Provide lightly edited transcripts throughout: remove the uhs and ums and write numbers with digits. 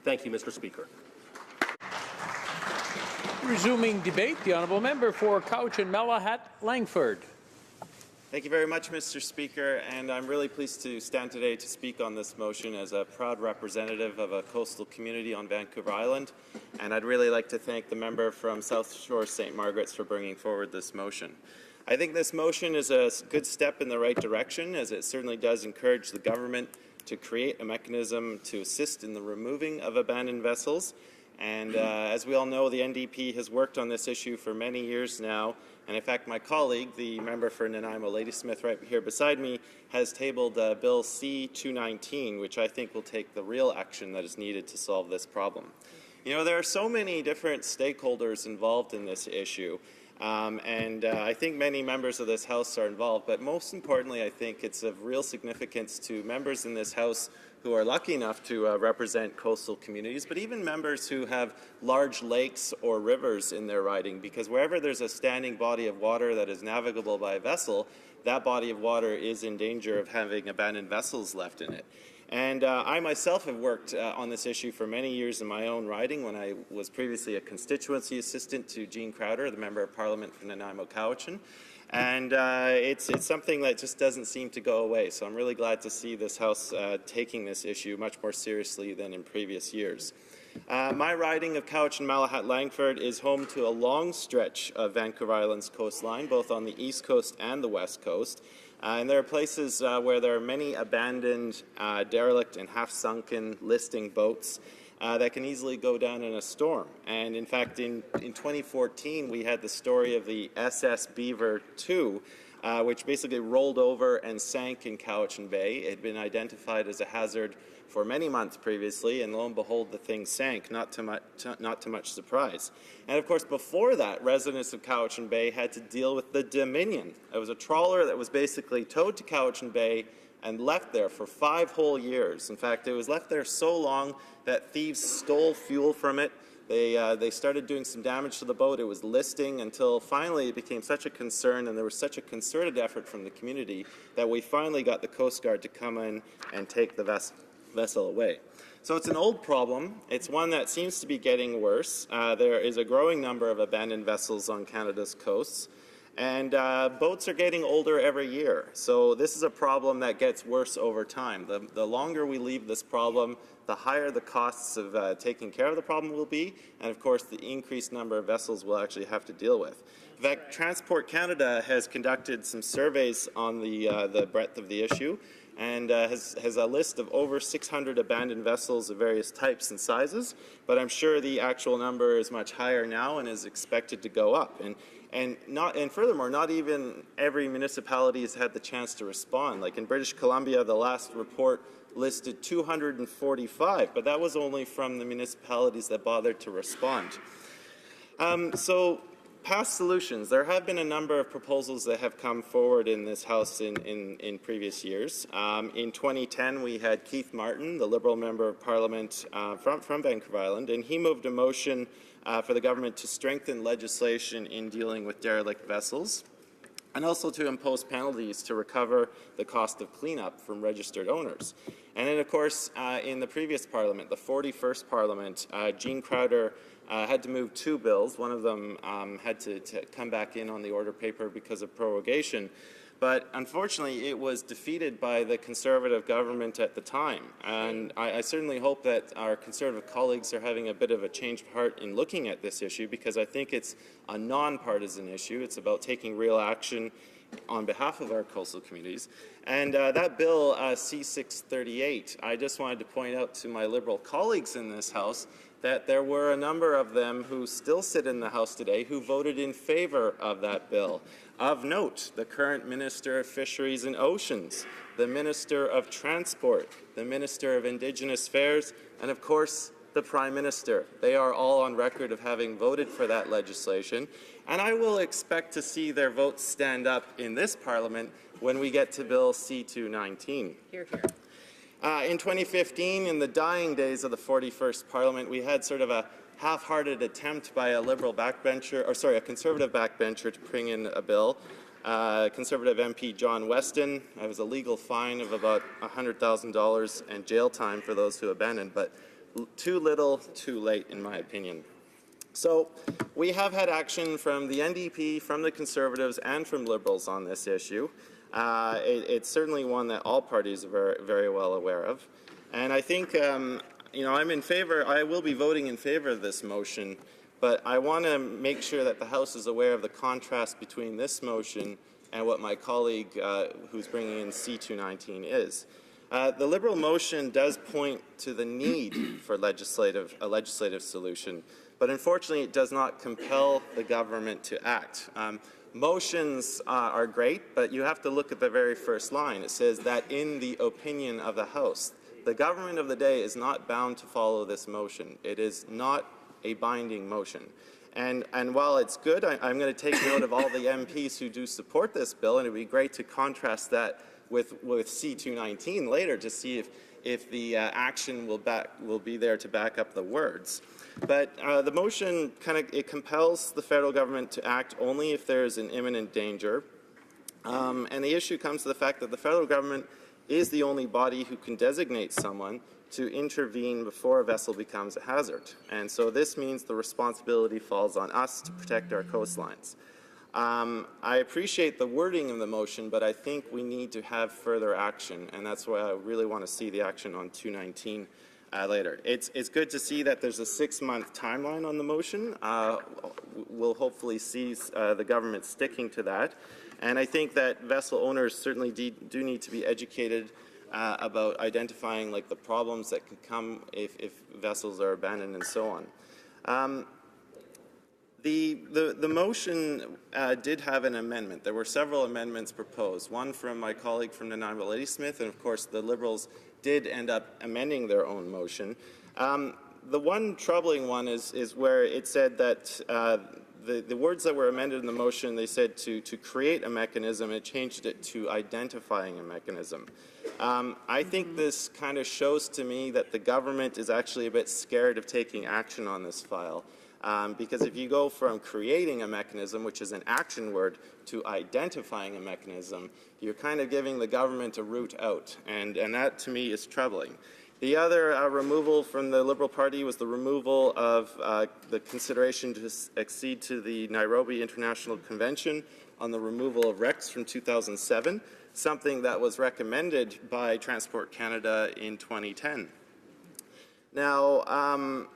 Thank you, Mr. Speaker. Resuming debate, the honourable member for Cowichan-Malahat-Langford. Thank you very much, Mr. Speaker, and I'm really pleased to stand today to speak on this motion as a proud representative of a coastal community on Vancouver Island, and I'd really like to thank the member from South Shore St. Margaret's for bringing forward this motion. I think this motion is a good step in the right direction, as it certainly does encourage the government to create a mechanism to assist in the removing of abandoned vessels. And as we all know, the NDP has worked on this issue for many years now. And in fact, my colleague, the member for Nanaimo, Ladysmith, right here beside me, has tabled Bill C-219, which I think will take the real action that is needed to solve this problem. You know, there are so many different stakeholders involved in this issue. I think many members of this House are involved, but most importantly, I think it's of real significance to members in this House who are lucky enough to represent coastal communities, but even members who have large lakes or rivers in their riding, because wherever there's a standing body of water that is navigable by a vessel, that body of water is in danger of having abandoned vessels left in it. And I myself have worked on this issue for many years in my own riding when I was previously a constituency assistant to Jean Crowder, the Member of Parliament for Nanaimo Cowichan. And it's something that just doesn't seem to go away. So I'm really glad to see this House taking this issue much more seriously than in previous years. My riding of Cowichan-Malahat-Langford is home to a long stretch of Vancouver Island's coastline, both on the east coast and the west coast. And there are places where there are many abandoned, derelict and half-sunken listing boats that can easily go down in a storm. And in fact, in 2014, we had the story of the SS Beaver II, which basically rolled over and sank in Cowichan Bay. It had been identified as a hazard for many months previously, and lo and behold, the thing sank, not to much surprise. And of course, before that, residents of Cowichan Bay had to deal with the Dominion. It was a trawler that was basically towed to Cowichan Bay and left there for 5 whole years. In fact, it was left there so long that thieves stole fuel from it. They started doing some damage to the boat. It was listing until finally it became such a concern, and there was such a concerted effort from the community that we finally got the Coast Guard to come in and take the vessel away. So it's an old problem. It's one that seems to be getting worse. There is a growing number of abandoned vessels on Canada's coasts. And boats are getting older every year. So this is a problem that gets worse over time. The longer we leave this problem, the higher the costs of taking care of the problem will be, and of course the increased number of vessels we'll actually have to deal with. In fact, Transport Canada has conducted some surveys on the breadth of the issue, and has a list of over 600 abandoned vessels of various types and sizes, but I'm sure the actual number is much higher now and is expected to go up. And furthermore, not even every municipality has had the chance to respond. Like in British Columbia, the last report listed 245, but that was only from the municipalities that bothered to respond. So past solutions. There have been a number of proposals that have come forward in this House in previous years. In 2010, we had Keith Martin, the Liberal Member of Parliament from Vancouver Island, and he moved a motion for the government to strengthen legislation in dealing with derelict vessels, and also to impose penalties to recover the cost of cleanup from registered owners. And then, of course, in the previous Parliament, the 41st Parliament, Jean Crowder had to move 2 bills. One of them had to come back in on the order paper because of prorogation. But unfortunately, it was defeated by the Conservative government at the time. And I certainly hope that our Conservative colleagues are having a bit of a change of heart in looking at this issue, because I think it's a non-partisan issue. It's about taking real action on behalf of our coastal communities. And that bill, C-638, I just wanted to point out to my Liberal colleagues in this House that there were a number of them who still sit in the House today who voted in favour of that bill. Of note, the current Minister of Fisheries and Oceans, the Minister of Transport, the Minister of Indigenous Affairs, and of course, the Prime Minister. They are all on record of having voted for that legislation, and I will expect to see their votes stand up in this Parliament when we get to Bill C-219. Hear, hear. In 2015, in the dying days of the 41st Parliament, we had sort of a half-hearted attempt by a Liberal backbencher, or sorry, a Conservative backbencher to bring in a bill. Conservative MP John Weston. It was a legal fine of about $100,000 and jail time for those who abandoned. But too little, too late, in my opinion. So we have had action from the NDP, from the Conservatives, and from Liberals on this issue. It's certainly one that all parties are very, very well aware of. And I think, I'm in favor, I will be voting in favor of this motion, but I want to make sure that the House is aware of the contrast between this motion and what my colleague who's bringing in C-219 is. The Liberal motion does point to the need for a legislative solution, but unfortunately it does not compel the government to act. Motions are great, but you have to look at the very first line. It says that in the opinion of the House. The government of the day is not bound to follow this motion. It is not a binding motion. And while it's good, I'm going to take note of all the MPs who do support this bill, and it would be great to contrast that with C-219 later to see if the action will be there to back up the words. But the motion it compels the federal government to act only if there is an imminent danger. And the issue comes to the fact that the federal government is the only body who can designate someone to intervene before a vessel becomes a hazard. And so this means the responsibility falls on us to protect our coastlines. I appreciate the wording of the motion, but I think we need to have further action, and that's why I really want to see the action on 219 later. It's good to see that there's a 6-month timeline on the motion. We'll hopefully see the government sticking to that. And I think that vessel owners certainly do need to be educated about identifying the problems that can come if vessels are abandoned and so on. The motion did have an amendment. There were several amendments proposed, one from my colleague from Nanaimo Lady Smith, and of course the Liberals did end up amending their own motion. The one troubling one is where it said that the words that were amended in the motion, they said to create a mechanism, and it changed it to identifying a mechanism. I think this kind of shows to me that the government is actually a bit scared of taking action on this file. Because if you go from creating a mechanism, which is an action word, to identifying a mechanism, you're kind of giving the government a route out, and that to me is troubling. The other removal from the Liberal Party was the removal of the consideration to accede to the Nairobi International Convention on the removal of wrecks from 2007, something that was recommended by Transport Canada in 2010. Now,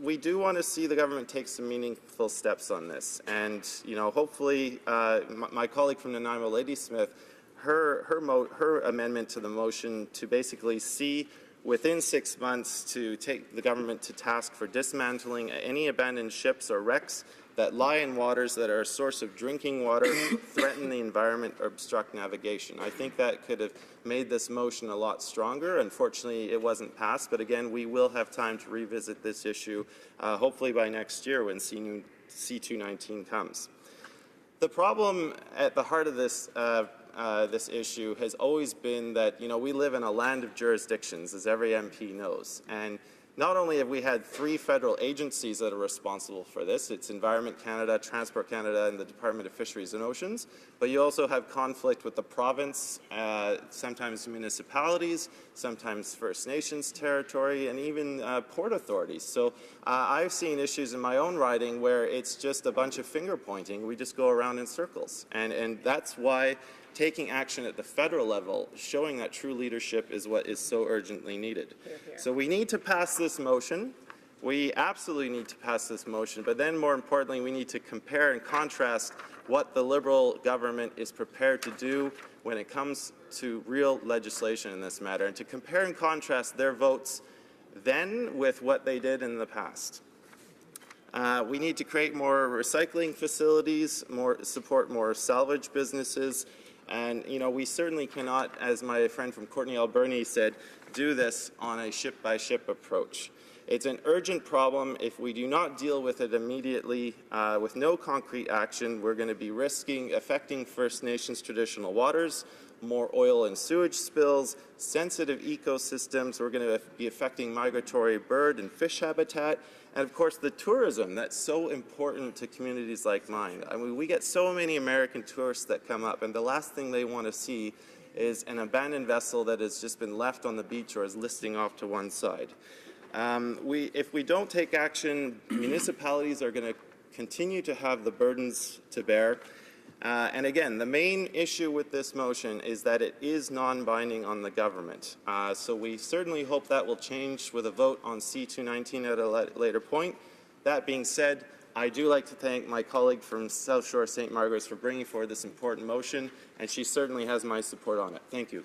we do want to see the government take some meaningful steps on this, and hopefully, my colleague from Nanaimo Lady Smith, her amendment to the motion to basically see within 6 months to take the government to task for dismantling any abandoned ships or wrecks that lie in waters that are a source of drinking water, threaten the environment, or obstruct navigation. I think that could have made this motion a lot stronger. Unfortunately, it wasn't passed, but again, we will have time to revisit this issue, hopefully by next year when C-219 comes. The problem at the heart of this issue has always been that, we live in a land of jurisdictions, as every MP knows. And not only have we had 3 federal agencies that are responsible for this, it's Environment Canada, Transport Canada, and the Department of Fisheries and Oceans, but you also have conflict with the province, sometimes municipalities, sometimes First Nations territory, and even port authorities. So I've seen issues in my own riding where it's just a bunch of finger pointing. We just go around in circles. And that's why taking action at the federal level, showing that true leadership is what is so urgently needed. Hear, hear. So we need to pass this motion. We absolutely need to pass this motion, but then more importantly, we need to compare and contrast what the Liberal government is prepared to do when it comes to real legislation in this matter, and to compare and contrast their votes then with what they did in the past. We need to create more recycling facilities, support more salvage businesses, and we certainly cannot, as my friend from Courtenay Alberni said, do this on a ship-by-ship approach. It's an urgent problem. If we do not deal with it immediately with no concrete action, we're going to be risking affecting First Nations traditional waters, more oil and sewage spills, sensitive ecosystems. We're going to be affecting migratory bird and fish habitat, and of course the tourism that's so important to communities like mine. I mean, we get so many American tourists that come up, and the last thing they want to see is an abandoned vessel that has just been left on the beach or is listing off to one side. If we don't take action, municipalities are going to continue to have the burdens to bear. And again, the main issue with this motion is that it is non-binding on the government. So we certainly hope that will change with a vote on C-219 at a later point. That being said, I do like to thank my colleague from South Shore St. Margaret's for bringing forward this important motion, and she certainly has my support on it. Thank you.